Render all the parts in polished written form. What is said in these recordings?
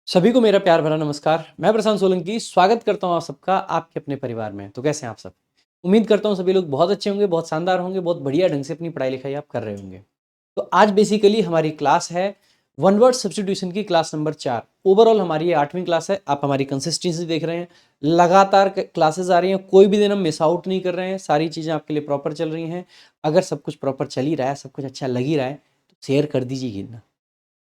सभी को मेरा प्यार भरा नमस्कार। मैं प्रशांत सोलंकी स्वागत करता हूँ आप सबका आपके अपने परिवार में। तो कैसे हैं आप सब? उम्मीद करता हूँ सभी लोग बहुत अच्छे होंगे, बहुत शानदार होंगे, बहुत बढ़िया ढंग से अपनी पढ़ाई लिखाई आप कर रहे होंगे। तो आज बेसिकली हमारी क्लास है वन वर्ड सब्स्टिट्यूशन की क्लास नंबर 4। ओवरऑल हमारी ये 8वीं क्लास है। आप हमारी कंसिस्टेंसी देख रहे हैं, लगातार क्लासेस आ रही हैं, कोई भी दिन हम मिस आउट नहीं कर रहे हैं, सारी चीज़ें आपके लिए प्रॉपर चल रही हैं। अगर सब कुछ प्रॉपर चल ही रहा है, सब कुछ अच्छा लग ही रहा है, तो शेयर कर दीजिए ना,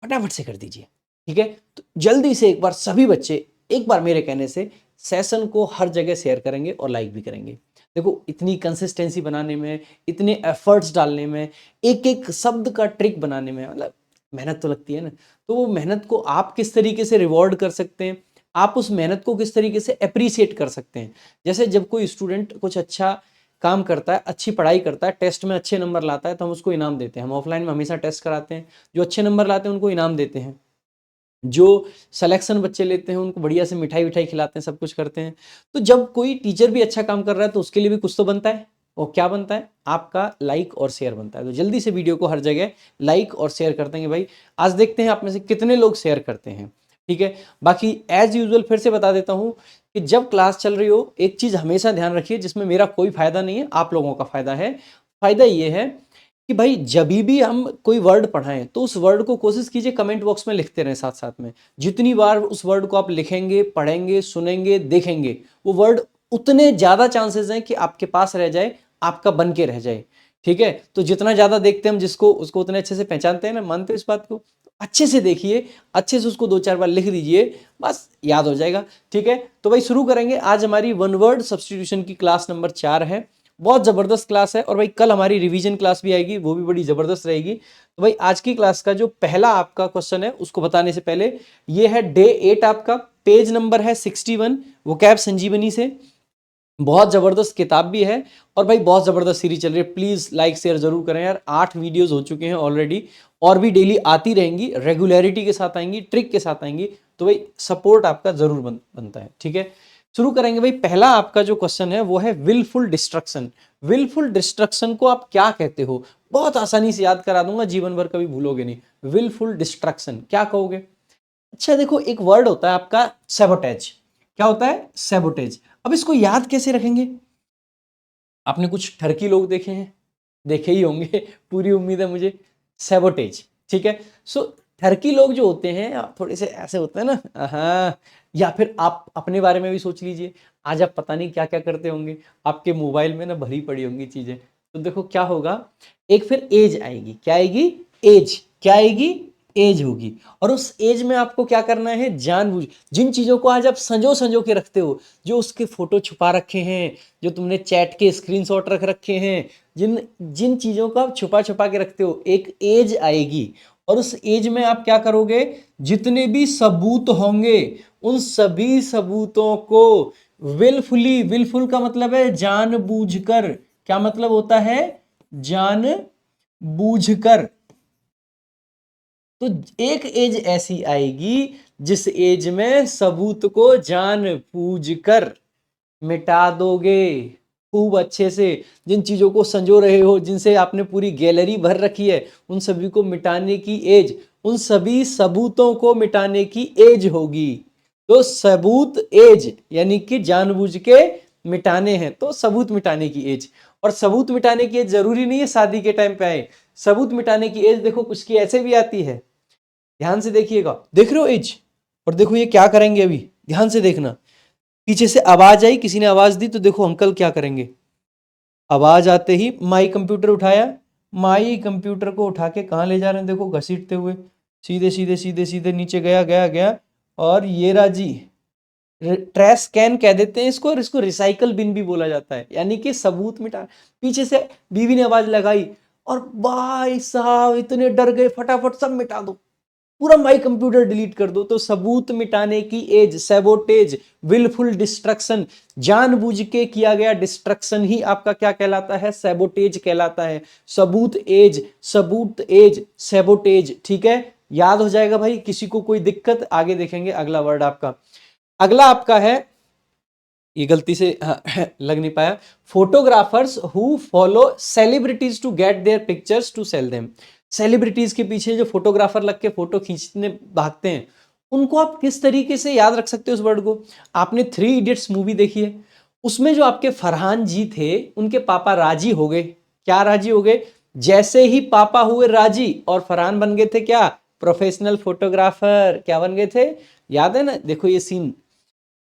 फटाफट से कर दीजिए। ठीक है, तो जल्दी से एक बार सभी बच्चे एक बार मेरे कहने से सेशन को हर जगह शेयर करेंगे और लाइक भी करेंगे। देखो, इतनी कंसिस्टेंसी बनाने में, इतने एफर्ट्स डालने में, एक एक शब्द का ट्रिक बनाने में मतलब मेहनत तो लगती है ना। तो वो मेहनत को आप किस तरीके से रिवॉर्ड कर सकते हैं, आप उस मेहनत को किस तरीके से अप्रिसिएट कर सकते हैं। जैसे जब कोई स्टूडेंट कुछ अच्छा काम करता है, अच्छी पढ़ाई करता है, टेस्ट में अच्छे नंबर लाता है, तो हम उसको इनाम देते हैं। हम ऑफलाइन में हमेशा टेस्ट कराते हैं, जो अच्छे नंबर लाते हैं उनको इनाम देते हैं। जो सिलेक्शन बच्चे लेते हैं उनको बढ़िया से मिठाई विठाई खिलाते हैं, सब कुछ करते हैं। तो जब कोई टीचर भी अच्छा काम कर रहा है तो उसके लिए भी कुछ तो बनता है। और क्या बनता है? आपका लाइक और शेयर बनता है। तो जल्दी से वीडियो को हर जगह लाइक और शेयर कर देंगे भाई। आज देखते हैं आप में से कितने लोग शेयर करते हैं। ठीक है, बाकी एज यूजुअल फिर से बता देता हूं कि जब क्लास चल रही हो एक चीज हमेशा ध्यान रखिए, जिसमें मेरा कोई फायदा नहीं है, आप लोगों का फायदा है। फायदा ये है कि भाई जब भी हम कोई वर्ड पढ़ाएं तो उस वर्ड को कोशिश कीजिए कमेंट बॉक्स में लिखते रहें साथ साथ में। जितनी बार उस वर्ड को आप लिखेंगे, पढ़ेंगे, सुनेंगे, देखेंगे, वो वर्ड उतने ज़्यादा चांसेस हैं कि आपके पास रह जाए, आपका बन के रह जाए। ठीक है, तो जितना ज़्यादा देखते हैं हम जिसको, उसको उतने अच्छे से पहचानते हैं ना, मानते हो इस बात को? अच्छे से देखिए, अच्छे से उसको 2-4 बार लिख दीजिए, बस याद हो जाएगा। ठीक है, तो भाई शुरू करेंगे। आज हमारी वन वर्ड सब्स्टिट्यूशन की क्लास नंबर 4 है। बहुत ज़बरदस्त क्लास है और भाई कल हमारी रिवीजन क्लास भी आएगी, वो भी बड़ी ज़बरदस्त रहेगी। तो भाई आज की क्लास का जो पहला आपका क्वेश्चन है उसको बताने से पहले, ये है डे 8 आपका, पेज नंबर है 61, वोकैब संजीवनी से। बहुत ज़बरदस्त किताब भी है और भाई बहुत ज़बरदस्त सीरीज चल रही है। प्लीज़ लाइक शेयर जरूर करें यार। 8 वीडियोस हो चुके हैं ऑलरेडी और भी डेली आती रहेंगी, रेगुलरिटी के साथ आएंगी, ट्रिक के साथ आएंगी। तो भाई सपोर्ट आपका जरूर बनता है। ठीक है, शुरू करेंगे भाई। पहला आपका जो क्वेश्चन है वो है विलफुल डिस्ट्रक्शन। विलफुल डिस्ट्रक्शन को आप क्या कहते हो? बहुत आसानी से याद करा दूंगा, जीवन भर कभी भूलोगे नहीं। विलफुल डिस्ट्रक्शन क्या कहोगे? अच्छा देखो, एक वर्ड होता है आपका सेबोटेज। क्या होता है? सेबोटेज। अब इसको याद कैसे रखेंगे? आपने कुछ ठरकी लोग देखे हैं, देखे ही होंगे, पूरी उम्मीद है मुझे। सेबोटेज, ठीक है। सो ठरकी लोग जो होते हैं थोड़े से ऐसे होते हैं ना, हाँ। या फिर आप अपने बारे में भी सोच लीजिए, आज आप पता नहीं क्या क्या करते होंगे, आपके मोबाइल में ना भरी पड़ी होंगी चीजें। तो देखो क्या होगा, एक फिर एज आएगी। क्या आएगी? एज। क्या आएगी? एज होगी। और उस एज में आपको क्या करना है? जानबूझ जिन चीजों को आज आप संजो संजो के रखते हो, जो उसके फोटो छुपा रखे हैं, जो तुमने चैट के स्क्रीनशॉट रख रखे हैं, जिन जिन चीजों को आप छुपा छुपा के रखते हो, एक एज आएगी। और उस एज में आप क्या करोगे? जितने भी सबूत होंगे उन सभी सबूतों को विलफुली, विलफुल का मतलब है जानबूझकर। क्या मतलब होता है? जानबूझकर। तो एक एज ऐसी आएगी जिस एज में सबूत को जानबूझकर मिटा दोगे खूब अच्छे से। जिन चीजों को संजो रहे हो, जिनसे आपने पूरी गैलरी भर रखी है, उन सभी को मिटाने की एज, उन सभी सबूतों को मिटाने की एज होगी। तो सबूत एज यानी कि जानबूझ के मिटाने हैं, तो सबूत मिटाने की एज। और सबूत मिटाने की एज जरूरी नहीं है शादी के टाइम पे आए। सबूत मिटाने की एज देखो कुछ की ऐसे भी आती है। ध्यान से देखिएगा, देख रहे हो एज? और देखो ये क्या करेंगे अभी, ध्यान से देखना। पीछे से आवाज आई, किसी ने आवाज दी, तो देखो अंकल क्या करेंगे। आवाज आते ही माई कंप्यूटर उठाया, माई कंप्यूटर को उठा के कहाँ ले जा रहे हैं? देखो घसीटते हुए सीधे सीधे सीधे सीधे नीचे गया गया गया। और ये राजी ट्रैश कैन कह देते हैं इसको, और इसको रिसाइकल बिन भी बोला जाता है, यानी कि सबूत मिटा। पीछे से बीवी ने आवाज लगाई और भाई साहब इतने डर गए, फटाफट सब मिटा दो, पूरा माई कंप्यूटर डिलीट कर दो। तो सबूत मिटाने की एज, सैबोटेज, विलफुल डिस्ट्रक्शन, जानबूझ के किया गया डिस्ट्रक्शन ही आपका क्या कहलाता है? सैबोटेज कहलाता है। सबूत एज, सबूत एज, सैबोटेज। ठीक है, याद हो जाएगा भाई। किसी को कोई दिक्कत? आगे देखेंगे अगला वर्ड आपका। अगला आपका है, ये गलती से लग नहीं पाया, photographers who follow celebrities to get their pictures to sell them. Celebrities के पीछे जो फोटोग्राफर लग के फोटो खींचने भागते हैं, उनको आप किस तरीके से याद रख सकते हो उस वर्ड को। आपने 3 इडियट्स मूवी देखी है, उसमें जो आपके फरहान जी थे उनके पापा राजी हो गए। क्या राजी हो गए? जैसे ही पापा हुए राजी और फरहान बन गए थे क्या? Professional photographer. क्या बन गए थे? याद है ना, देखो ये सीन,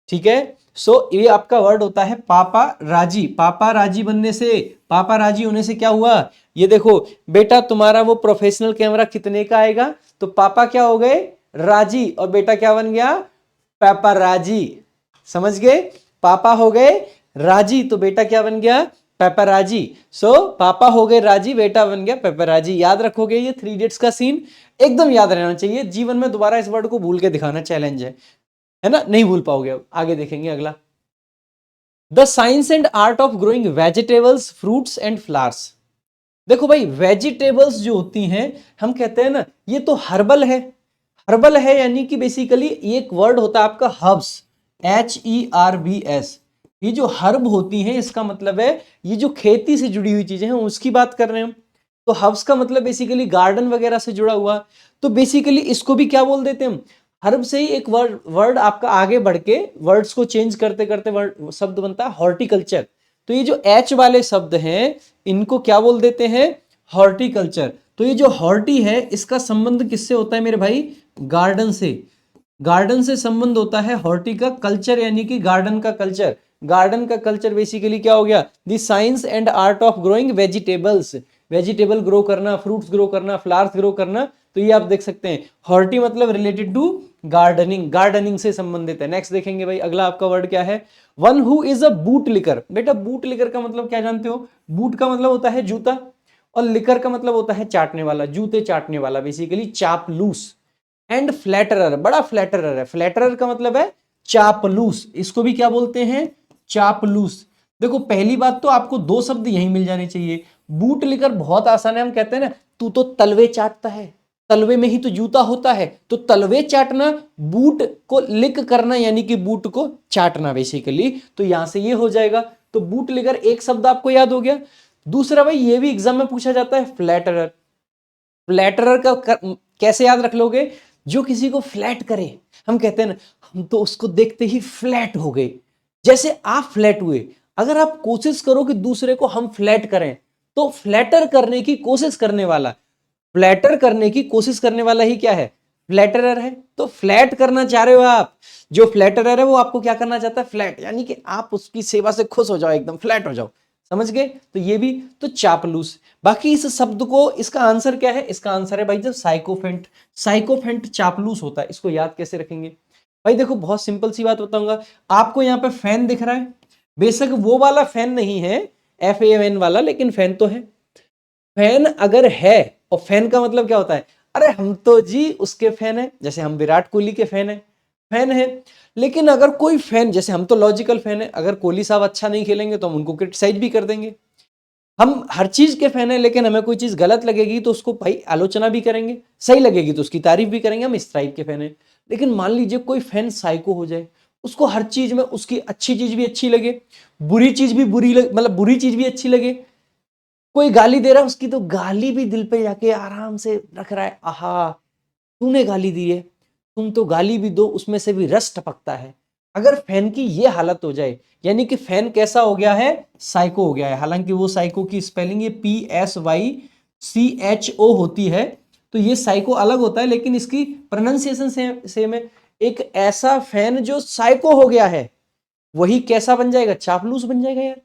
ठीक है। सो ये आपका वर्ड होता है पापा राजी। पापा राजी बनने से, पापा राजी होने से क्या हुआ? ये देखो बेटा, तुम्हारा वो प्रोफेशनल कैमरा कितने का आएगा? तो पापा क्या हो गए? राजी, और बेटा क्या बन गया? पापा राजी। समझ गए? पापा हो गए राजी तो बेटा क्या बन गया? पेपराजी। सो पापा हो गए राजी, बेटा बन गया पेपराजी। याद रखोगे ये 3 इडियट्स का सीन, एकदम याद रहना चाहिए। जीवन में दोबारा इस वर्ड को भूल के दिखाना चैलेंज है ना, नहीं भूल पाओगे। अब आगे देखेंगे अगला, the science and art of growing vegetables, fruits and flowers. देखो भाई, वेजिटेबल्स जो होती हैं, हम कहते हैं ना ये तो हर्बल है। हर्बल है यानी कि बेसिकली ये एक वर्ड होता है आपका हर्ब्स, HERBS। ये जो हर्ब होती हैं इसका मतलब है ये जो खेती से जुड़ी हुई चीजें हैं उसकी बात कर रहे हैं हम। तो हर्ब्स का मतलब बेसिकली गार्डन वगैरह से जुड़ा हुआ। तो बेसिकली इसको भी क्या बोल देते हैं हम? हर्ब से ही एक वर्ड आपका आगे बढ़ के वर्ड्स को चेंज करते करते वर्ड शब्द बनता है हॉर्टिकल्चर। तो ये जो एच वाले शब्द हैं इनको क्या बोल देते हैं? हॉर्टिकल्चर। तो ये जो हॉर्टी है इसका संबंध किससे होता है मेरे भाई? गार्डन से। गार्डन से संबंध होता है हॉर्टी का कल्चर यानी कि गार्डन का कल्चर। गार्डन का कल्चर बेसिकली क्या हो गया? The science and art of growing vegetables. Vegetable grow करना, फ्रूट्स ग्रो करना, फ्लावर्स ग्रो करना। तो ये आप देख सकते हैं हॉर्टी मतलब रिलेटेड टू गार्डनिंग, गार्डनिंग से संबंधित है। नेक्स्ट देखेंगे भाई, अगला आपका वर्ड क्या है? One who is a boot liquor. बेटा बूट लिकर का मतलब क्या जानते हो? बूट का मतलब होता है जूता, और लिकर का मतलब होता है चाटने वाला, जूते चाटने वाला, बेसिकली चापलूस। एंड फ्लैटरर, बड़ा फ्लैटरर है। फ्लैटरर का मतलब है चापलूस, इसको भी क्या बोलते हैं? चापलूस। देखो पहली बात तो आपको 2 शब्द यहीं मिल जाने चाहिए। बूट लिकर बहुत आसान है, हम कहते हैं ना तू तो तलवे चाटता है, तलवे में ही तो जूता होता है। तो तलवे चाटना, बूट को लिक करना यानी कि बूट को चाटना बेसिकली। तो यहां से ये हो जाएगा। तो बूट लिकर एक शब्द आपको याद हो गया। दूसरा भाई ये भी एग्जाम में पूछा जाता है, फ्लैटरर। फ्लैटरर का कैसे याद रख लोगे? जो किसी को फ्लैट करे, हम कहते हैं ना हम तो उसको देखते ही फ्लैट हो गए, जैसे आप फ्लैट हुए। अगर आप कोशिश करो कि दूसरे को हम फ्लैट करें, तो फ्लैटर करने की कोशिश करने वाला, फ्लैटर करने की कोशिश करने वाला ही क्या है? फ्लैटरर है। तो फ्लैट करना चाह रहे हो आप, जो फ्लैटरर है वो आपको क्या करना चाहता है? फ्लैट, यानी कि आप उसकी सेवा से खुश हो जाओ, एकदम फ्लैट हो जाओ। समझ गए? तो ये भी तो चापलूस। बाकी इस शब्द को, इसका आंसर क्या है? इसका आंसर है भाई जब साइकोफेंट। साइकोफेंट चापलूस होता है। इसको याद कैसे रखेंगे भाई? देखो बहुत सिंपल सी बात बताऊंगा आपको। यहाँ पे फैन दिख रहा है, बेशक वो वाला फैन नहीं है FAN वाला, लेकिन फैन तो है। फैन अगर है, और फैन का मतलब क्या होता है? अरे हम तो जी उसके फैन है, जैसे हम विराट कोहली के फैन है, फैन है। लेकिन अगर कोई फैन, जैसे हम तो लॉजिकल फैन है, अगर कोहली साहब अच्छा नहीं खेलेंगे तो हम उनको क्रिटिसाइज भी कर देंगे। हम हर चीज के फैन है, लेकिन हमें कोई चीज गलत लगेगी तो उसको भाई आलोचना भी करेंगे, सही लगेगी तो उसकी तारीफ भी करेंगे। हम इस टाइप के फैन है। लेकिन मान लीजिए कोई फैन साइको हो जाए, उसको हर चीज में उसकी अच्छी चीज भी अच्छी लगे, बुरी चीज भी मतलब बुरी चीज भी अच्छी लगे। कोई गाली दे रहा है, उसकी तो गाली भी दिल पे जाके आराम से रख रहा है, आहा तूने गाली दी है, तुम तो गाली भी दो, उसमें से भी रस टपकता है। अगर फैन की ये हालत हो जाए, यानी कि फैन कैसा हो गया है? साइको हो गया है। हालांकि वो साइको की स्पेलिंग ये PSYCHO होती है, तो ये साइको अलग होता है, लेकिन इसकी प्रोनाउंसिएशन सेम है। एक ऐसा फैन जो साइको हो गया है, वही कैसा बन जाएगा? चापलूस बन जाएगा यार।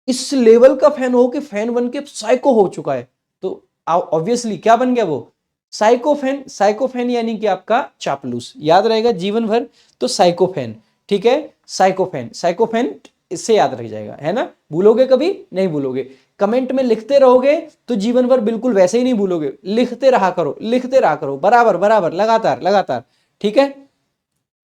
इस लेवल का फैन हो कि फैन बन के साइको हो चुका है, तो ऑब्वियसली क्या बन गया वो? साइकोफैन। साइकोफैन यानी कि आपका चापलूस। याद रहेगा जीवन भर। तो साइकोफैन, ठीक है, साइकोफैन। साइकोफैन इससे याद रह जाएगा, है ना? भूलोगे कभी नहीं? भूलोगे। कमेंट में लिखते रहोगे तो जीवन भर बिल्कुल वैसे ही नहीं भूलोगे। लिखते रहा करो, लिखते रहा करो, बराबर बराबर, लगातार लगातार, ठीक है।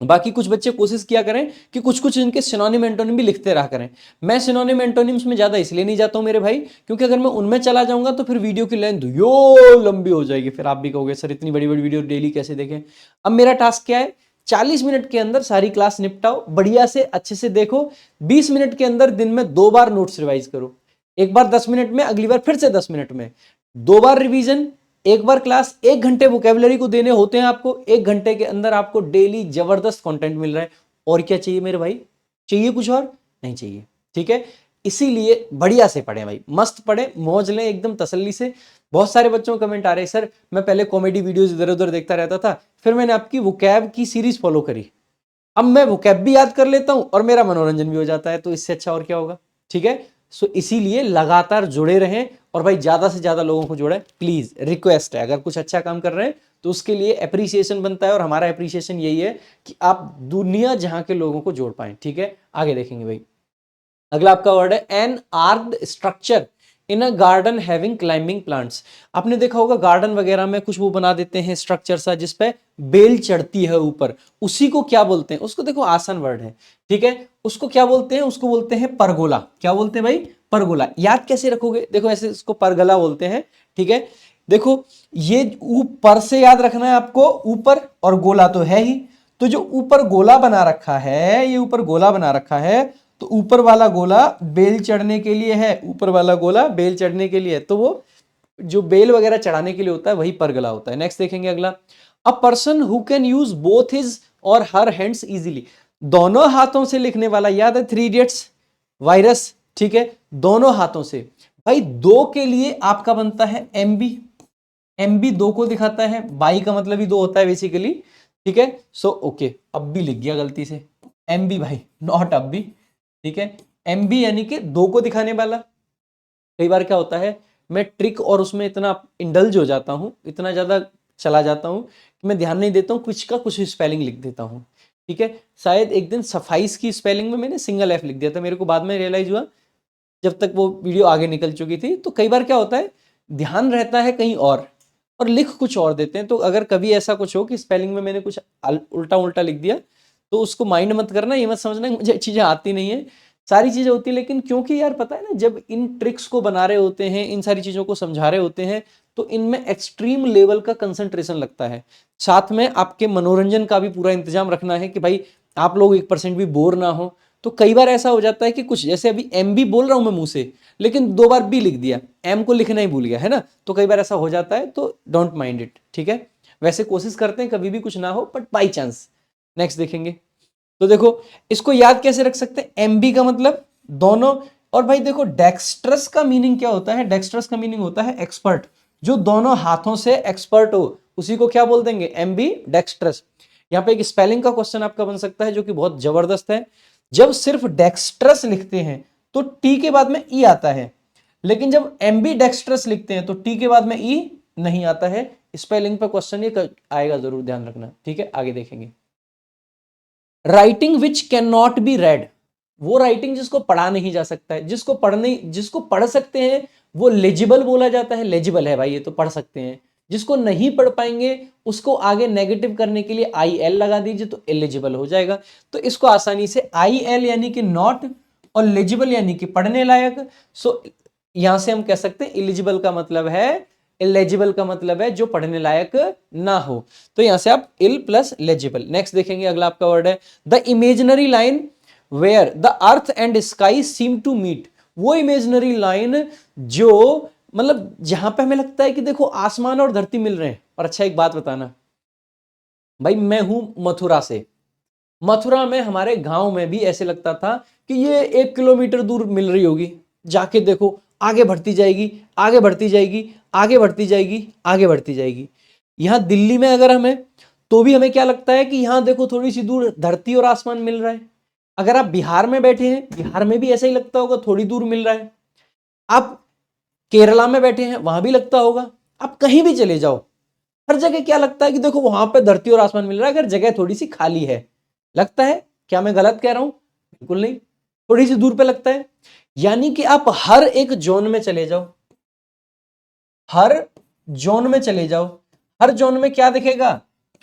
बाकी कुछ बच्चे कोशिश किया करें कि कुछ कुछ इनके सिनोनिम एंटोनिम भी लिखते रहा करें। मैं सिनोनिम एंटोनिम्स में ज्यादा इसलिए नहीं जाता हूं मेरे भाई, क्योंकि अगर मैं उनमें चला जाऊंगा तो फिर वीडियो की लेंथ यो लंबी हो जाएगी, फिर आप भी कहोगे सर इतनी बड़ी बड़ी वीडियो डेली कैसे देखें। अब मेरा टास्क क्या है? 40 मिनट के अंदर सारी क्लास निपटाओ, बढ़िया से अच्छे से देखो। 20 मिनट के अंदर दिन में 2 बार नोट्स रिवाइज करो, एक बार 10 मिनट में, अगली बार फिर से 10 मिनट में। 2 बार रिवीजन, एक बार क्लास 1 घंटे वोकेबलरी को देने होते हैं आपको, 1 घंटे के अंदर आपको डेली जबरदस्त कंटेंट मिल रहा है। और क्या चाहिए मेरे भाई? चाहिए कुछ और? नहीं चाहिए। ठीक है, इसीलिए बढ़िया से पढ़े भाई, मस्त पढ़े, मौज लें एकदम तसल्ली से। बहुत सारे बच्चों को कमेंट आ रहे हैं, सर मैं पहले कॉमेडी वीडियोस इधर उधर देखता रहता था, फिर मैंने आपकी वोकैब की सीरीज फॉलो करी, अब मैं वोकैब भी याद कर लेता हूं और मेरा मनोरंजन भी हो जाता है, तो इससे अच्छा और क्या होगा? ठीक है, सो इसीलिए लगातार जुड़े रहें और भाई ज्यादा से ज्यादा लोगों को जोड़ें, प्लीज रिक्वेस्ट है। अगर कुछ अच्छा काम कर रहे हैं तो उसके लिए अप्रिसिएशन बनता है, और हमारा अप्रिसिएशन यही है कि आप दुनिया जहां के लोगों को जोड़ पाए। ठीक है, आगे देखेंगे भाई। अगला आपका वर्ड है an arched structure in a garden having climbing plants. आपने देखा होगा गार्डन वगैरह में कुछ वो बना देते हैं स्ट्रक्चर सा जिसपे बेल चढ़ती है ऊपर, उसी को क्या बोलते हैं? उसको देखो आसान वर्ड है, ठीक है, उसको क्या बोलते हैं? उसको बोलते हैं परगोला। क्या बोलते हैं भाई? परगोला। याद कैसे रखोगे? देखो ऐसे इसको परगला बोलते हैं। ठीक है, देखो ये ऊपर से याद रखना है आपको, ऊपर और गोला तो है ही, तो जो ऊपर गोला बना रखा है, ये ऊपर गोला बना रखा है, तो ऊपर वाला गोला बेल चढ़ने के लिए है, ऊपर वाला गोला बेल चढ़ने के लिए है, तो वो जो बेल वगैरह चढ़ाने के लिए होता है वही परगला होता है। नेक्स्ट देखेंगे अगला, अ person who can use both his और हर हैंड्स इजीली। दोनों हाथों से लिखने वाला, याद है 3 इडियट्स वायरस? ठीक है, दोनों हाथों से। भाई दो के लिए आपका बनता है एमबी, एमबी दो को दिखाता है, बाई का मतलब ही दो होता है बेसिकली। ठीक है, सो ओके, अब भी लिख गया गलती से एमबी भाई, नॉट अब भी। ठीक है, एमबी यानी कि दो को दिखाने वाला। कई बार क्या होता है, मैं ट्रिक और उसमें इतना इंडल्ज हो जाता हूं, इतना ज्यादा चला जाता हूं कि मैं ध्यान नहीं देता हूं, कुछ का कुछ स्पेलिंग लिख देता हूं। ठीक है, शायद एक दिन सफाइस की स्पेलिंग में मैंने सिंगल एफ लिख दिया था, मेरे को बाद में रियलाइज हुआ जब तक वो वीडियो आगे निकल चुकी थी। तो कई बार क्या होता है, ध्यान रहता है कहीं और लिख कुछ और देते हैं। तो अगर कभी ऐसा कुछ हो कि स्पेलिंग में मैंने कुछ उल्टा उल्टा लिख दिया, तो उसको माइंड मत करना, ये मत समझना कि मुझे चीजें आती नहीं है, सारी चीजें होती है। लेकिन क्योंकि यार पता है ना, जब इन ट्रिक्स को बना रहे होते हैं, इन सारी चीजों को समझा रहे होते हैं, तो इनमें एक्सट्रीम लेवल का कंसंट्रेशन लगता है। साथ में आपके मनोरंजन का भी पूरा इंतजाम रखना है कि भाई आप लोग 1% भी बोर ना हो। तो कई बार ऐसा हो जाता है कि कुछ, जैसे अभी एम बी बोल रहा हूं मैं मुंह से, लेकिन 2 बार बी लिख दिया, एम को लिखना ही भूल गया, है ना? तो कई बार ऐसा हो जाता है, तो डोंट माइंड इट। ठीक है, वैसे कोशिश करते हैं कभी भी कुछ ना हो, बट बाई चांस। नेक्स्ट देखेंगे, तो देखो इसको याद कैसे रख सकते हैं? एमबी का मतलब दोनों। और भाई देखो डेक्स्ट्रस का मीनिंग क्या होता है? डेक्स्ट्रस का मीनिंग होता है एक्सपर्ट, जो दोनों हाथों से एक्सपर्ट हो, उसी को क्या बोल देंगे? MB dextrous. यहां पे एक स्पेलिंग का क्वेश्चन आपका बन सकता है जो कि बहुत जबरदस्त है। जब सिर्फ डेक्स्ट्रस लिखते हैं तो टी के बाद में ई आता है, लेकिन जब एमबी डेक्स्ट्रस लिखते हैं तो टी के बाद में ई नहीं आता है। स्पेलिंग पे क्वेश्चन ये आएगा, जरूर ध्यान रखना। ठीक है, आगे देखेंगे। Writing which can not be red, वो राइटिंग जिसको पढ़ा नहीं जा सकता है, जिसको पढ़ सकते हैं वो लेजिबल बोला जाता है। लेजिबल है भाई, ये तो पढ़ सकते हैं। जिसको नहीं पढ़ पाएंगे उसको आगे नेगेटिव करने के लिए आई एल लगा दीजिए, तो एलिजिबल हो जाएगा। तो इसको आसानी से आई एल यानी कि नॉट, और लेजिबल यानी कि पढ़ने लायक। सो यहां से हम कह सकते हैं एलिजिबल का मतलब है, इलेजिबल का मतलब है जो पढ़ने लायक ना हो। तो यहां से आप इल प्लस लेजिबल। नेक्स्ट देखेंगे, अगला आपका वर्ड है the imaginary line where the earth and sky seem to meet. वो इमेजिनरी लाइन जो, मतलब जहां पे हमें लगता है कि देखो आसमान और धरती मिल रहे हैं। और अच्छा एक बात बताना भाई, मैं हूं मथुरा से, मथुरा में हमारे गांव में भी ऐसे लगता था कि ये 1 किलोमीटर दूर मिल रही होगी, जाके देखो आगे बढ़ती जाएगी, आगे बढ़ती जाएगी, आगे बढ़ती जाएगी, आगे बढ़ती जाएगी। यहां दिल्ली में अगर हमें, तो भी हमें क्या लगता है कि यहां देखो थोड़ी सी दूर धरती और आसमान मिल रहा है। अगर आप बिहार में बैठे हैं, बिहार में भी ऐसा ही लगता होगा, थोड़ी दूर मिल रहा है। आप केरला में बैठे हैं, वहां भी लगता होगा। आप कहीं भी चले जाओ, हर जगह क्या लगता है कि देखो वहां पे धरती और आसमान मिल रहा है, अगर जगह थोड़ी सी खाली है। लगता है? क्या मैं गलत कह रहा हूं? बिल्कुल नहीं, थोड़ी सी दूर पे लगता है। यानी कि आप हर एक जोन में चले जाओ, हर जोन में चले जाओ, हर जोन में क्या दिखेगा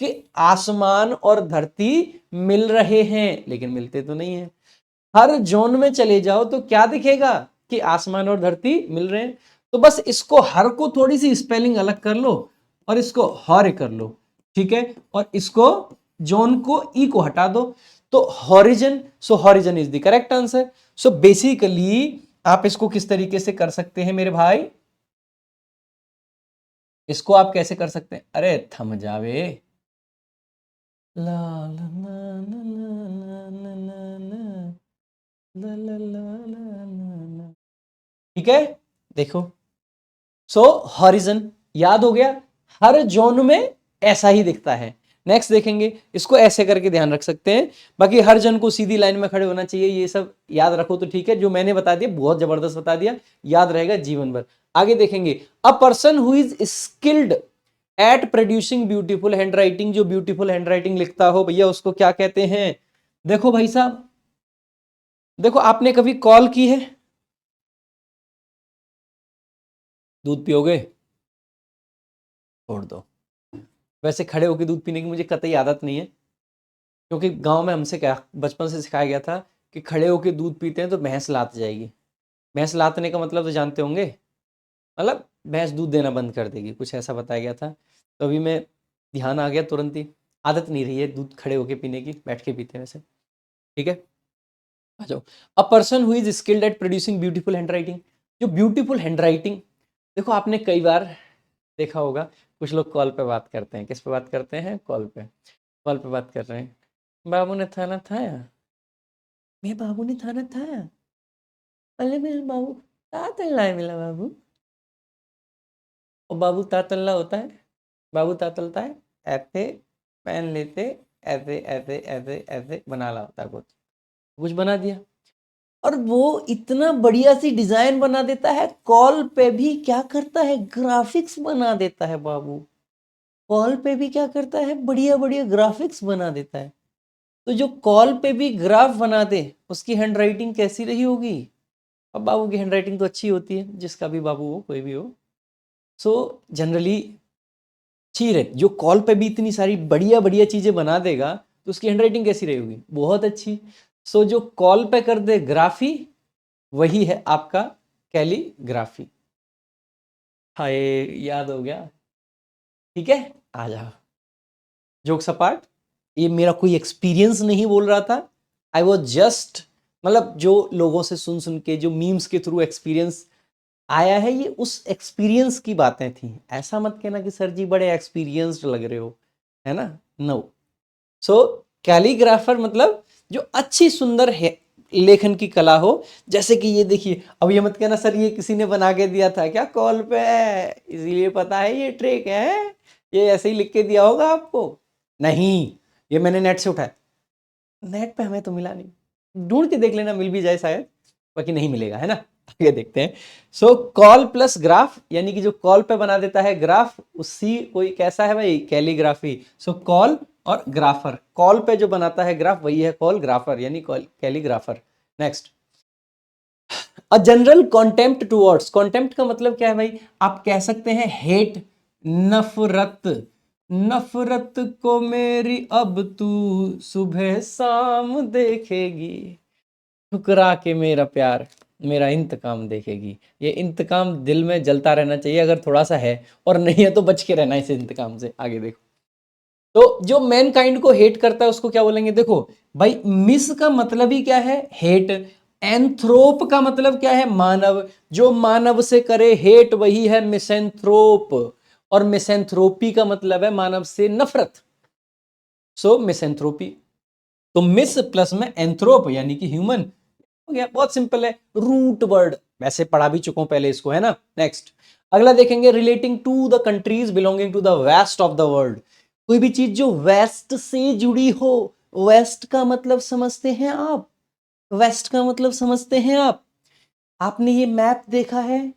कि आसमान और धरती मिल रहे हैं, लेकिन मिलते तो नहीं है। हर जोन में चले जाओ तो क्या दिखेगा कि आसमान और धरती मिल रहे हैं। तो बस इसको हर को थोड़ी सी स्पेलिंग अलग कर लो और इसको हॉर कर लो। ठीक है, और इसको जोन को ई को हटा दो, तो horizon. So horizon is the correct answer. So basically आप इसको किस तरीके से कर सकते हैं मेरे भाई, इसको आप कैसे कर सकते हैं? अरे थम जावे। ला ला ला ला ला ला ला ला ला ला ला ला। ठीक है, देखो। सो हॉरिजन याद हो गया, हर जोन में ऐसा ही दिखता है। नेक्स्ट देखेंगे, इसको ऐसे करके ध्यान रख सकते हैं। बाकी हर जन को सीधी लाइन में खड़े होना चाहिए, ये सब याद रखो तो ठीक है। जो मैंने बता दिया बहुत जबरदस्त बता दिया, याद रहेगा जीवन भर। आगे देखेंगे, a person who is skilled at producing beautiful handwriting. जो ब्यूटीफुल हैंड राइटिंग लिखता हो भैया उसको क्या कहते हैं? देखो भाई साहब, देखो आपने कभी कॉल की है? दूध पियोगे? छोड़ दो। वैसे खड़े होकर दूध पीने की मुझे कतई आदत नहीं है, क्योंकि गांव में हमसे क्या बचपन से सिखाया गया था कि खड़े होकर दूध पीते हैं तो भैंस लात जाएगी। भैंस लातने का मतलब तो जानते होंगे, मतलब भैंस दूध देना बंद कर देगी, कुछ ऐसा बताया गया था। तो अभी मैं ध्यान आ गया तुरंत ही, आदत नहीं रही है दूध खड़े होकर पीने की, बैठ के पीते हैं वैसे। ठीक है, आ जाओ। A person who is skilled at producing beautiful handwriting. जो ब्यूटीफुल हैंड राइटिंग, देखो आपने कई बार देखा होगा, कुछ लोग कॉल पे बात करते हैं। किस पे बात करते हैं? कॉल पे। कॉल पे बात कर रहे हैं, बाबू ने खाना खाया? मेरे बाबू ने खाना खाया? अरे मेरे बाबू तातल्ला है मेरा बाबू। और बाबू तातल्ला होता है, बाबू तातलता है ऐसे, पेन लेते ऐसे ऐसे ऐसे ऐसे बना ला होता है, कुछ कुछ बना दिया। और वो इतना बढ़िया सी डिजाइन बना देता है, कॉल पे भी क्या करता है? ग्राफिक्स बना देता है बाबू। कॉल पे भी क्या करता है? बढ़िया बढ़िया ग्राफिक्स बना देता है। तो जो कॉल पे भी ग्राफ बना दे उसकी हैंडराइटिंग कैसी रही होगी? अब बाबू की हैंडराइटिंग तो अच्छी होती है, जिसका भी बाबू हो, कोई भी हो। सो जनरली अच्छी रहे। जो कॉल पे भी इतनी सारी बढ़िया बढ़िया चीजें बना देगा तो उसकी हैंडराइटिंग कैसी रही होगी? बहुत अच्छी। सो जो कॉल पे कर दे ग्राफी, वही है आपका कैलीग्राफी। हाय, याद हो गया? ठीक है, आ जाओ। जोक्स अपार्ट, ये मेरा कोई एक्सपीरियंस नहीं बोल रहा था, आई वॉज जस्ट, मतलब जो लोगों से सुन सुन के, जो मीम्स के थ्रू एक्सपीरियंस आया है, ये उस एक्सपीरियंस की बातें थी। ऐसा मत कहना कि सर जी बड़े एक्सपीरियंस्ड लग रहे हो, है ना? नो। सो कैलीग्राफर मतलब जो अच्छी सुंदर है लेखन की कला हो। जैसे कि ये देखिए, अब ये मत कहना सर ये किसी ने बना के दिया था क्या कॉल पे, इसीलिए पता है ये ट्रिक है, ये ऐसे ही लिख के दिया होगा आपको। नहीं, ये मैंने नेट से उठाया। नेट पे हमें तो मिला नहीं, ढूंढ के देख लेना, मिल भी जाए शायद, बाकी नहीं मिलेगा, है ना? आगे देखते हैं। सो कॉल प्लस ग्राफ, यानी कि जो कॉल पे बना देता है ग्राफ, उसी कोई कैसा है भाई? कैलीग्राफी। सो कॉल और ग्राफर, कॉल पे जो बनाता है ग्राफ वही है कॉल ग्राफर, यानी calligrapher. Next, a general contempt towards. Contempt का मतलब क्या है भाई? आप कह सकते हैं हेट, नफरत। नफरत को मेरी अब तू सुबह शाम देखेगी, ठुकरा के मेरा प्यार मेरा इंतकाम देखेगी। ये इंतकाम दिल में जलता रहना चाहिए, अगर थोड़ा सा है, और नहीं है तो बच के रहना इस इंतकाम से। आगे देखो, तो जो मैन काइंड को हेट करता है उसको क्या बोलेंगे? देखो भाई, मिस का मतलब ही क्या है? हेट। एंथ्रोप का मतलब क्या है? मानव। जो मानव से करे हेट वही है मिसेंथ्रोप, और मिसेंथ्रोपी का मतलब है मानव से नफरत। सो मिसेंथ्रोपी। तो मिस प्लस में एंथ्रोप यानी कि ह्यूमन, हो गया। बहुत सिंपल है, रूट वर्ड, वैसे पढ़ा भी चुका हूं पहले इसको, है ना? नेक्स्ट, अगला देखेंगे, relating to the countries belonging to the west of the world. कोई भी चीज जो वेस्ट से जुड़ी हो, वेस्ट का मतलब समझते हैं आप? वेस्ट का मतलब समझते हैं आप? आपने ये मैप देखा है,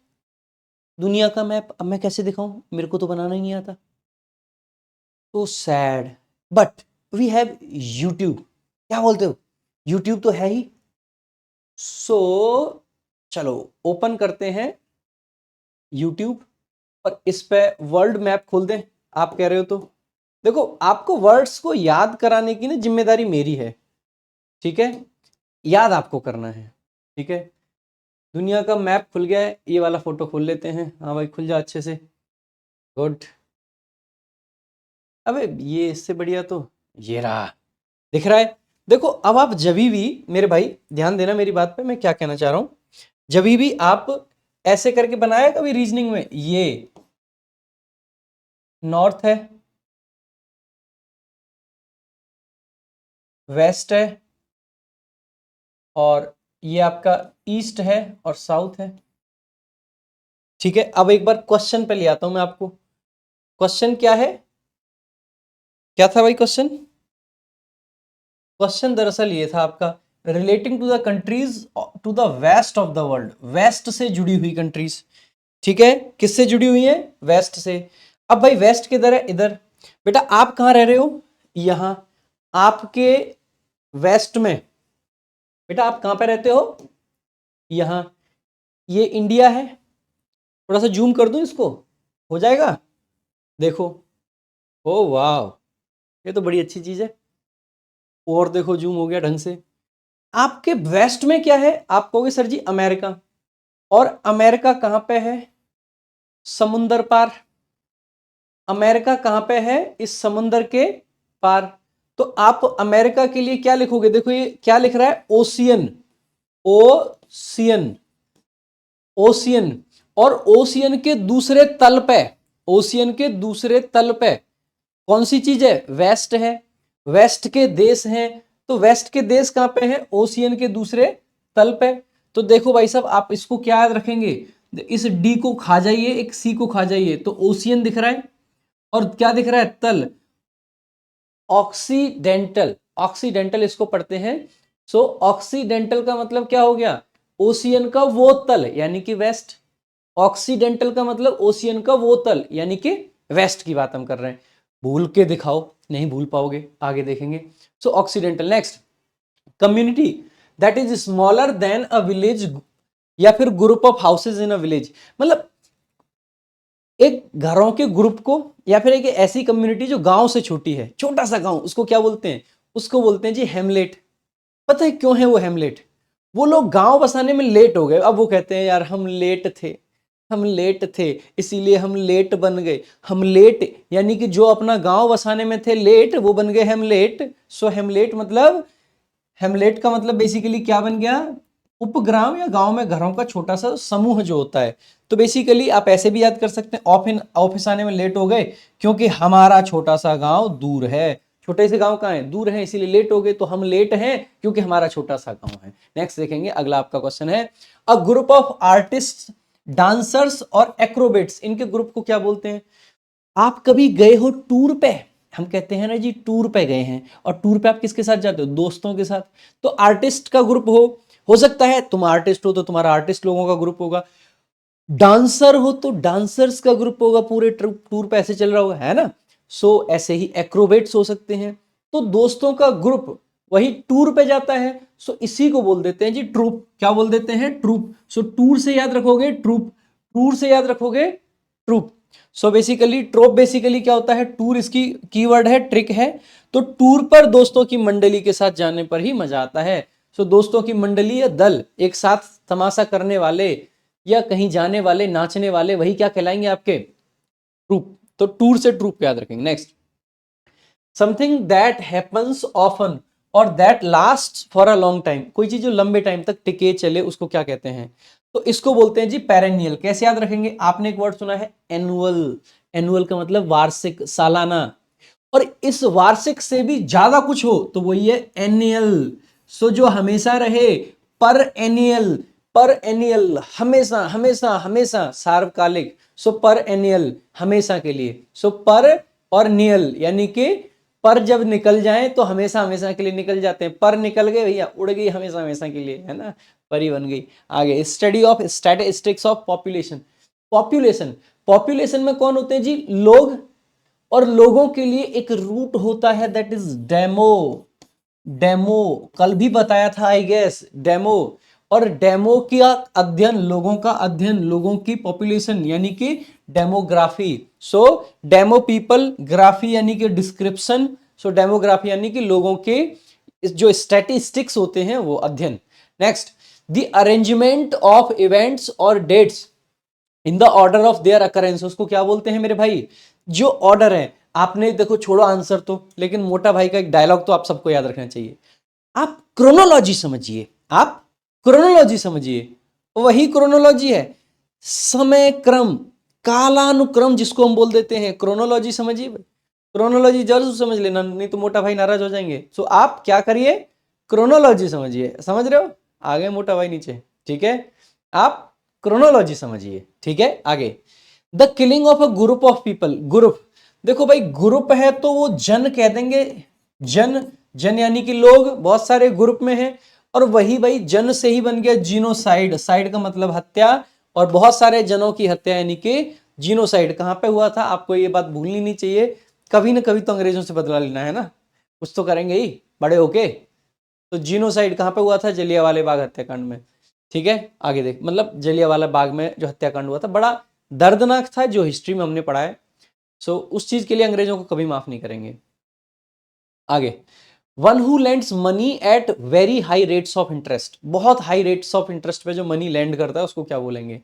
दुनिया का मैप? अब मैं कैसे दिखाऊं, मेरे को तो बनाना ही नहीं आता। तो sad, but we have YouTube. क्या बोलते हो? यूट्यूब तो है ही। सो चलो ओपन करते हैं यूट्यूब, और इस पे वर्ल्ड मैप खोल दें। आप कह रहे हो तो देखो, आपको वर्ड्स को याद कराने की ना जिम्मेदारी मेरी है, ठीक है? याद आपको करना है, ठीक है? दुनिया का मैप खुल गया है, ये वाला फोटो खोल लेते हैं। हाँ भाई, खुल जा अच्छे से, गुड। अबे ये इससे बढ़िया तो ये रहा, दिख रहा है? देखो अब आप जभी भी, मेरे भाई ध्यान देना मेरी बात पे, मैं क्या कहना चाह रहा हूं। जभी भी आप ऐसे करके बनाया कभी रीजनिंग में, ये नॉर्थ है, वेस्ट है, और ये आपका ईस्ट है और साउथ है। ठीक है, अब एक बार क्वेश्चन पे ले आता हूं मैं आपको। क्वेश्चन क्या है, क्या था भाई क्वेश्चन? क्वेश्चन दरअसल ये था आपका, relating to the countries to the west of the world, west से जुड़ी हुई कंट्रीज। ठीक है, किससे जुड़ी हुई है? वेस्ट से। अब भाई वेस्ट किधर है? इधर। बेटा आप कहां रह रहे हो? यहां। आपके वेस्ट में, बेटा आप कहां पे रहते हो? यहां। ये इंडिया है, थोड़ा सा जूम कर दूं इसको, हो जाएगा? देखो, ओ वाह, ये तो बड़ी अच्छी चीज है। और देखो जूम हो गया ढंग से। आपके वेस्ट में क्या है? आप कहोगे सर जी अमेरिका। और अमेरिका कहां पे है? समुंदर पार। अमेरिका कहां पे है? इस समुंदर के पार। तो आप अमेरिका के लिए क्या लिखोगे? देखो ये क्या लिख रहा है, ओशियन, ओशियन, ओशियन। और ओशियन के दूसरे तल पे, ओशियन के दूसरे तल पे कौन सी चीज है? वेस्ट है। वेस्ट के देश हैं, तो वेस्ट के देश कहां पे है? ओशियन के दूसरे तल पे। तो देखो भाई साहब, आप इसको क्या याद रखेंगे? इस डी को खा जाइए, एक सी को खा जाइए, तो ओशियन दिख रहा है। और क्या दिख रहा है? तल, ऑक्सीडेंटल। ऑक्सीडेंटल इसको पढ़ते हैं। सो ऑक्सीडेंटल का मतलब क्या हो गया? ओशियन का वो तल, यानी कि वेस्ट। ऑक्सीडेंटल का मतलब ओशियन का वो तल, यानी कि वेस्ट की बात हम कर रहे हैं। भूल के दिखाओ, नहीं भूल पाओगे, आगे देखेंगे। So occidental. Next, community that is smaller than a village, या फिर group of houses in a village. मतलब एक घरों के ग्रुप को, या फिर एक ऐसी कम्युनिटी जो गांव से छोटी है, छोटा सा गांव, उसको क्या बोलते हैं? उसको बोलते हैं जी हेमलेट। पता है क्यों है वो हेमलेट? वो लोग गांव बसाने में लेट हो गए, अब वो कहते हैं यार हम लेट थे, हम लेट थे, इसीलिए हम लेट बन गए। हम लेट यानी कि जो अपना गांव बसाने में थे लेट, वो बन गए हेमलेट। सो हेमलेट मतलब, हेमलेट का मतलब बेसिकली क्या बन गया? उपग्राम, या गांव में घरों का छोटा सा समूह जो होता है। तो बेसिकली आप ऐसे भी याद कर सकते हैं, ऑफिस आने में लेट हो गए क्योंकि हमारा छोटा सा गांव दूर है। छोटे से गांव कहाँ है? दूर है, इसीलिए लेट हो गए। तो हम लेट हैं क्योंकि हमारा छोटा सा गांव है। नेक्स्ट देखेंगे, अगला आपका क्वेश्चन है, a group of artist, dancers और एक्रोबेट्स, इनके ग्रुप को क्या बोलते हैं? आप कभी गए हो टूर पे? हम कहते हैं ना जी टूर पे गए हैं, और टूर पे आप किसके साथ जाते हो? दोस्तों के साथ। तो आर्टिस्ट का ग्रुप हो सकता है तुम आर्टिस्ट हो तो तुम्हारा आर्टिस्ट लोगों का ग्रुप होगा। डांसर हो तो डांसर्स का ग्रुप होगा, पूरे टूर पे ऐसे चल रहा होगा, है ना? सो ऐसे ही एक्रोबेट्स हो सकते हैं। तो दोस्तों का ग्रुप वही टूर पे जाता है, सो इसी को बोल देते हैं जी ट्रूप। क्या बोल देते हैं? ट्रूप। सो टूर से याद रखोगे ट्रूप, टूर से याद रखोगे trope. So basically trope basically क्या होता है? टूर इसकी कीवर्ड है, ट्रिक है। तो टूर पर दोस्तों की मंडली के साथ जाने पर ही मजा आता है। सो दोस्तों की मंडली या दल, एक साथ तमाशा करने वाले या कहीं जाने वाले, नाचने वाले, वही क्या कहलाएंगे? आपके ट्रूप। तो टूर से ट्रूप याद रखेंगे। Next, something that happens often और that last for a long time, कोई चीज जो लंबे टाइम तक टिके चले, उसको क्या कहते हैं? तो इसको बोलते हैं जी पेरेनियल। कैसे याद रखेंगे? आपने एक वर्ड सुना है एनुअल। एनुअल का मतलब वार्षिक, सालाना। और इस वार्षिक से भी ज्यादा कुछ हो तो वही है एनियल। सो जो हमेशा रहे, पर एनियल, पर एनियल, हमेशा हमेशा हमेशा, सार्वकालिक। सो पर एनियल, हमेशा के लिए। सो पर और नियल यानी कि पर जब निकल जाए तो हमेशा हमेशा के लिए निकल जाते हैं। पर निकल गए भैया, उड़ गई हमेशा हमेशा के लिए, है ना? परी बन गई। आगे, study of statistics of population. Population, population में कौन होते हैं जी? लोग। और लोगों के लिए एक रूट होता है, दैट इज डेमो। डेमो कल भी बताया था आई गेस, डेमो। और डेमो का अध्ययन, लोगों का अध्ययन, लोगों की पॉपुलेशन यानी कि डेमोग्राफी। सो डेमो पीपल, ग्राफी यानी कि डिस्क्रिप्शन। सो डेमोग्राफी यानी कि लोगों के जो स्टैटिस्टिक्स होते हैं वो अध्ययन। Next, the arrangement of events और dates in the order of their occurrence, उसको क्या बोलते हैं मेरे भाई? जो ऑर्डर है। आपने देखो, छोड़ो आंसर तो, लेकिन मोटा भाई का एक डायलॉग तो आप सबको याद रखना चाहिए। आप क्रोनोलॉजी समझिए, आप क्रोनोलॉजी समझिए, वही क्रोनोलॉजी है, समय क्रम, कालानुक्रम जिसको हम बोल देते हैं, क्रोनोलॉजी समझिए, क्रोनोलॉजी जरूर समझ लेना, नहीं तो मोटा भाई नाराज हो जाएंगे। सो आप क्या करिए, क्रोनोलॉजी समझिए, समझ रहे हो, आगे मोटा भाई नीचे, ठीक है, आप क्रोनोलॉजी समझिए, ठीक है। आगे, the killing of a group of people, group, देखो भाई ग्रुप है तो वो जन कह देंगे, जन, जन यानी कि लोग, बहुत सारे ग्रुप में हैं, और वही भाई जन से ही बन गया जीनोसाइड, साइड का मतलब हत्या, और बहुत सारे जनों की हत्या यानी कि जीनोसाइड। कहां पे हुआ था, आपको ये बात भूलनी नहीं चाहिए, कभी ना कभी तो अंग्रेजों से बदला लेना है ना, कुछ तो करेंगे ही बड़े होके। तो जीनोसाइड कहां पे हुआ था, जलियांवाला बाग हत्याकांड में, ठीक है। आगे देख, मतलब जलियांवाला बाग में जो हत्याकांड हुआ था बड़ा दर्दनाक था, जो हिस्ट्री में हमने पढ़ा है। सो उस चीज के लिए अंग्रेजों को कभी माफ नहीं करेंगे। आगे, one who lands money at very high rates of interest, बहुत हाई रेट्स ऑफ इंटरेस्ट पे जो मनी लैंड करता है उसको क्या बोलेंगे।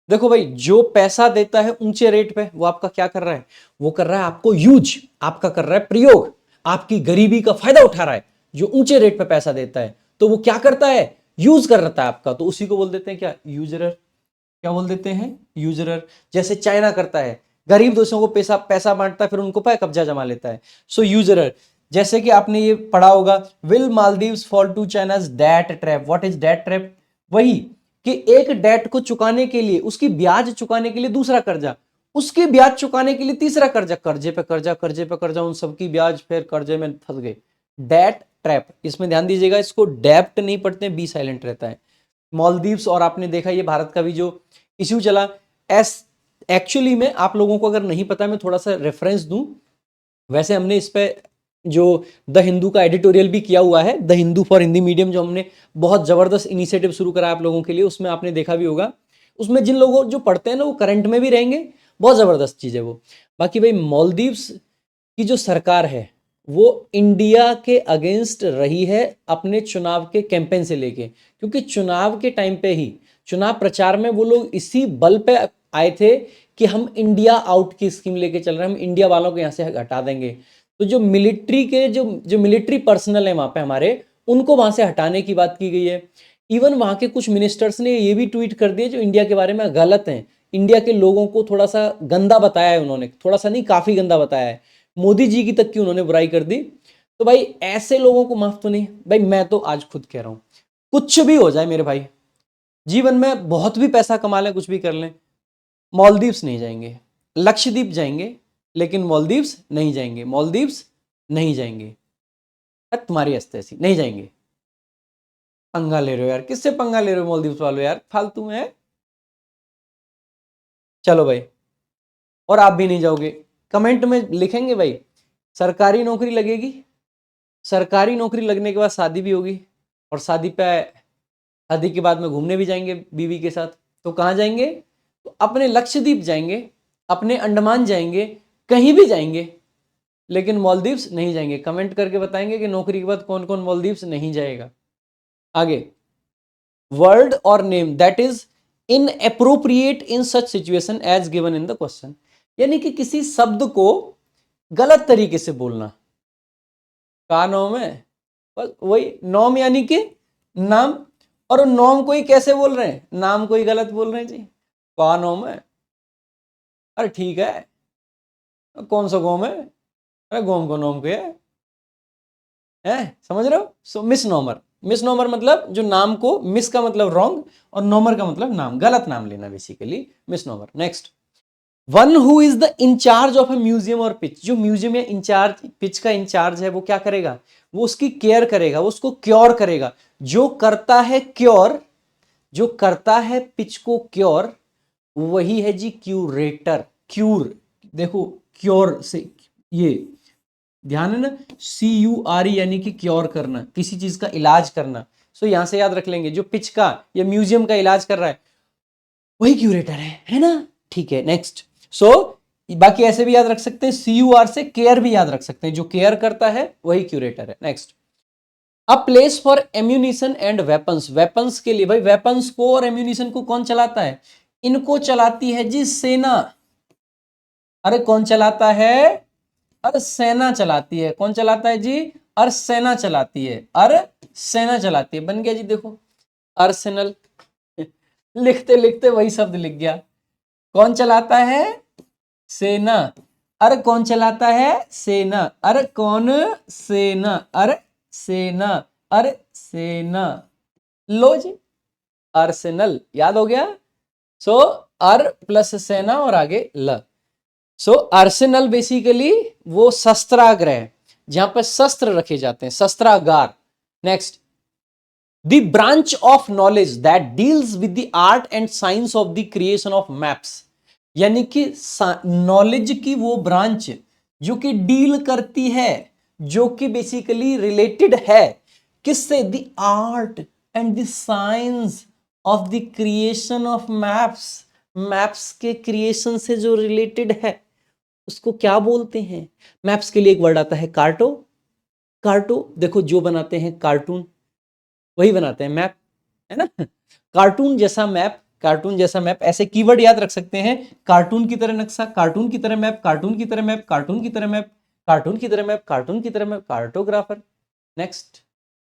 देखो भाई, जो पैसा देता है ऊंचे रेट पे, वो आपका क्या कर रहा है, वो कर रहा है आपको यूज, आपका कर रहा है प्रयोग, आपकी गरीबी का फायदा उठा रहा है। जो ऊंचे रेट पे पैसा देता है तो वो क्या करता है, यूज कर रहा है आपका, तो उसी को बोल देते हैं क्या, यूजरर। क्या बोल देते हैं, यूजरर। जैसे चाइना करता है, गरीब देशों को पैसा पैसा बांटता है, फिर उनको पे कब्जा जमा लेता है, सो यूजरर। जैसे कि आपने ये पढ़ा होगा, will Maldives fall to China's debt trap, what is debt trap, वही कि एक डेट को चुकाने के लिए, उसकी ब्याज चुकाने के लिए दूसरा कर्जा, उसकी ब्याज चुकाने के लिए तीसरा कर्जा, कर्जे पे कर्जा, कर्जे पे कर्जा, उन सबकी ब्याज, फिर कर्जे में फंस गए, डेट ट्रैप। इसमें ध्यान दीजिएगा, इसको डेप्ट नहीं पढ़ते, बी साइलेंट रहता है। मालदीव्स, और आपने देखा ये भारत का भी जो इश्यू चला, एस एक्चुअली में आप लोगों को अगर नहीं पता, मैं थोड़ा सा रेफरेंस दूं, वैसे हमने इस पे जो द हिंदू का एडिटोरियल भी किया हुआ है, the Hindu for Hindi medium, जो हमने बहुत जबरदस्त इनिशिएटिव शुरू करा आप लोगों के लिए, उसमें आपने देखा भी होगा। उसमें जिन लोगों जो पढ़ते हैं ना वो करंट में भी रहेंगे, बहुत जबरदस्त चीज है वो। बाकी भाई मालदीव्स की जो सरकार है वो इंडिया के अगेंस्ट रही है अपने चुनाव के कैंपेन से लेके, क्योंकि चुनाव के टाइम पे ही, चुनाव प्रचार में वो लोग इसी बल पे आए थे कि हम इंडिया आउट की स्कीम लेके चल रहे हैं, हम इंडिया वालों को यहाँ से हटा देंगे। तो जो मिलिट्री के जो मिलिट्री पर्सनल है वहां पे हमारे, उनको वहां से हटाने की बात की गई है। इवन वहां के कुछ मिनिस्टर्स ने ये भी ट्वीट कर दिए जो इंडिया के बारे में गलत हैं, इंडिया के लोगों को थोड़ा सा गंदा बताया है उन्होंने, थोड़ा सा नहीं काफी गंदा बताया है, मोदी जी की तक की उन्होंने बुराई कर दी। तो भाई ऐसे लोगों को माफ तो नहीं भाई, मैं तो आज खुद कह रहा हूं, कुछ भी हो जाए मेरे भाई, जीवन में बहुत भी पैसा कमा लें, कुछ भी कर लें, मालदीव्स नहीं जाएंगे, लक्षद्वीप जाएंगे, लेकिन मालदीव्स नहीं जाएंगे, मालदीव्स नहीं जाएंगे। तुम्हारी हस्ते ऐसी नहीं जाएंगे। पंगा ले रहे हो यार, किससे पंगा ले रहे हो मालदीव्स वालों यार, फालतू में है। चलो भाई, और आप भी नहीं जाओगे, कमेंट में लिखेंगे भाई, सरकारी नौकरी लगेगी, सरकारी नौकरी लगने के बाद शादी भी होगी, और शादी के बाद में घूमने भी जाएंगे बीवी के साथ। तो कहाँ जाएंगे, तो अपने लक्षद्वीप जाएंगे, अपने अंडमान जाएंगे, कहीं भी जाएंगे, लेकिन मालदीव्स नहीं जाएंगे। कमेंट करके बताएंगे कि नौकरी के बाद कौन कौन मालदीव्स नहीं जाएगा। आगे, वर्ड और name that is inappropriate in such situation as given in the question, यानी कि किसी शब्द को गलत तरीके से बोलना। का नॉम है, बस वही नॉम यानी कि नाम, और नॉम को ही कैसे बोल रहे हैं, नाम को ही गलत बोल रहे हैं जी, का नॉम है, अरे ठीक है, कौन सा गोम है, अरे गोम को नॉम के है, समझ रहे हो। सो मिस नॉमर, मिस नॉमर मतलब जो नाम को, मिस का मतलब रॉन्ग और नॉमर का मतलब नाम, गलत नाम लेना, basically misnomer. Next, one who is the incharge of a museum और पिच, जो म्यूजियम या इंचार्ज, पिच का इंचार्ज है, वो क्या करेगा, वो उसकी केयर करेगा, वो उसको क्योर करेगा। जो करता है क्योर, जो करता है पिच को क्योर, वही है जी क्यूरेटर। क्यूर, देखो क्योर से ये ध्यान है ना, CURE यानी कि क्योर करना, किसी चीज का इलाज करना। सो यहां से याद रख लेंगे, जो पिच का या म्यूजियम का इलाज कर रहा है वही क्यूरेटर है ना, ठीक है। नेक्स्ट, सो बाकी ऐसे भी याद रख सकते हैं, CUR से केयर भी याद रख सकते हैं, जो केयर करता है वही क्यूरेटर है। Next, a place for ammunition and weapons, weapons के लिए भाई, वेपन्स को और एम्यूनिशन को कौन चलाता है, इनको चलाती है जी सेना। अरे कौन चलाता है, अरे सेना चलाती है। कौन चलाता है जी, अरे सेना चलाती है, अरे सेना चलाती है, बन गया जी, देखो अर्सेनल लिखते लिखते वही शब्द लिख गया। कौन चलाता है? सेना। अरे कौन चलाता है? सेना। अरे कौन? सेना। अरे सेना। अरे सेना। लो जी, आर्सेनल याद हो गया। सो अर प्लस सेना और आगे ल। सो आर्सेनल बेसिकली वो शस्त्राग्रह जहां पर शस्त्र रखे जाते हैं, शस्त्रागार। Next, the branch of knowledge that deals with the art and science of the creation of maps, यानी कि नॉलेज की वो ब्रांच जो कि डील करती है, जो कि बेसिकली रिलेटेड है किससे? The art and the science of the creation of maps. Maps के क्रिएशन से जो रिलेटेड है उसको क्या बोलते हैं? मैप्स के लिए एक वर्ड आता है कार्टो। कार्टो देखो, जो बनाते हैं कार्टून वही बनाते हैं मैप, है ना। कार्टून जैसा मैप, कार्टून जैसा मैप, ऐसे कीवर्ड याद रख सकते हैं। कार्टून की तरह नक्शा, कार्टून की तरह मैप, कार्टून की तरह मैप, कार्टून की तरह मैप, कार्टून की तरह मैप, कार्टून की तरह map, cartographer. Next,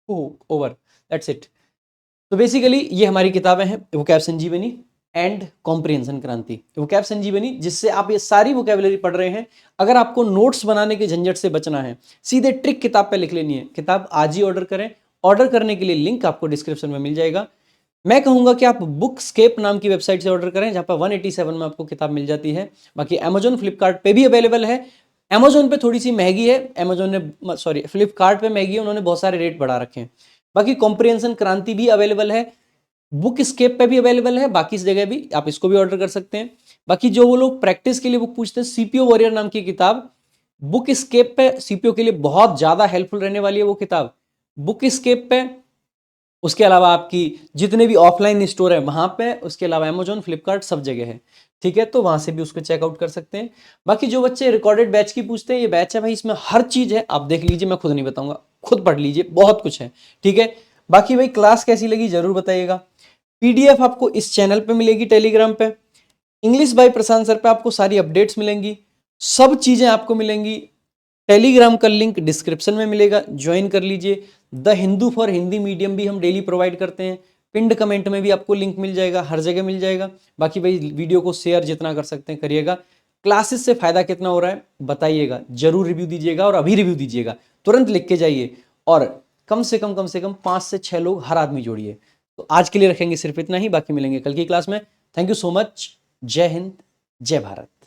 over, that's it. तो बेसिकली ये हमारी किताबें हैं, वोकैब संजीवनी एंड कॉम्प्रिहेंशन क्रांति। वोकैब संजीवनी जिससे आप ये सारी वोकैबुलरी पढ़ रहे हैं। अगर आपको नोट्स बनाने के झंझट से बचना है, सीधे ट्रिक किताब पे लिख लेनी है। किताब आज ही ऑर्डर करें। ऑर्डर करने के लिए लिंक आपको डिस्क्रिप्शन में मिल जाएगा। मैं कहूंगा कि आप बुकस्केप नाम की वेबसाइट से ऑर्डर करें, जहां पर 187 में आपको किताब मिल जाती है। बाकी अमेजोन, फ्लिपकार्ट पे भी अवेलेबल है। अमेजोन पे थोड़ी सी महंगी है, अमेजोन ने सॉरी फ्लिपकार्ट पे महंगी है, उन्होंने बहुत सारे रेट बढ़ा रखे हैं। बाकी कॉम्प्रिहेंशन क्रांति भी अवेलेबल है, बुक स्केप पे भी अवेलेबल है, बाकी इस जगह भी आप इसको भी ऑर्डर कर सकते हैं। बाकी जो वो लोग प्रैक्टिस के लिए बुक पूछते हैं, सीपीओ वॉरियर नाम की किताब बुक स्केप पे सीपीओ के लिए बहुत ज्यादा हेल्पफुल रहने वाली है वो किताब बुक स्केप पे। उसके अलावा आपकी जितने भी ऑफलाइन स्टोर है वहां पे, उसके अलावा अमेजोन, फ्लिपकार्ट सब जगह है, ठीक है। तो वहां से भी उसको चेकआउट कर सकते हैं। बाकी जो बच्चे रिकॉर्डेड बैच की पूछते हैं, ये बैच है भाई, इसमें हर चीज है, आप देख लीजिए, मैं खुद नहीं बताऊंगा, खुद पढ़ लीजिए, बहुत कुछ है, ठीक है। बाकी भाई क्लास कैसी लगी जरूर बताइएगा। पीडीएफ आपको इस चैनल पे मिलेगी, टेलीग्राम पे। इंग्लिश बाय प्रशांत सर पे आपको सारी अपडेट्स मिलेंगी, सब चीजें आपको मिलेंगी। टेलीग्राम का लिंक डिस्क्रिप्शन में मिलेगा, ज्वाइन कर लीजिए। The Hindu for Hindi medium भी हम डेली प्रोवाइड करते हैं, पिंड कमेंट में भी आपको लिंक मिल जाएगा, हर जगह मिल जाएगा। बाकी भाई वीडियो को शेयर जितना कर सकते हैं करिएगा। क्लासेस से फायदा कितना हो रहा है बताइएगा, जरूर रिव्यू दीजिएगा, और अभी रिव्यू दीजिएगा, तुरंत लिख के जाइए। और कम से कम 5 से 6 लोग हर आदमी जोड़िए। तो आज के लिए रखेंगे सिर्फ इतना ही, बाकी मिलेंगे कल की क्लास में। Thank you so much. जय हिंद, जय भारत।